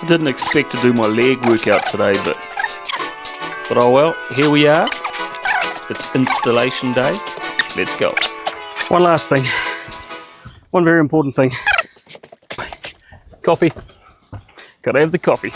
Didn't expect to do my leg workout today, but oh well, here we are. It's installation day. Let's go. One last thing. One very important thing. Coffee. Gotta have the coffee.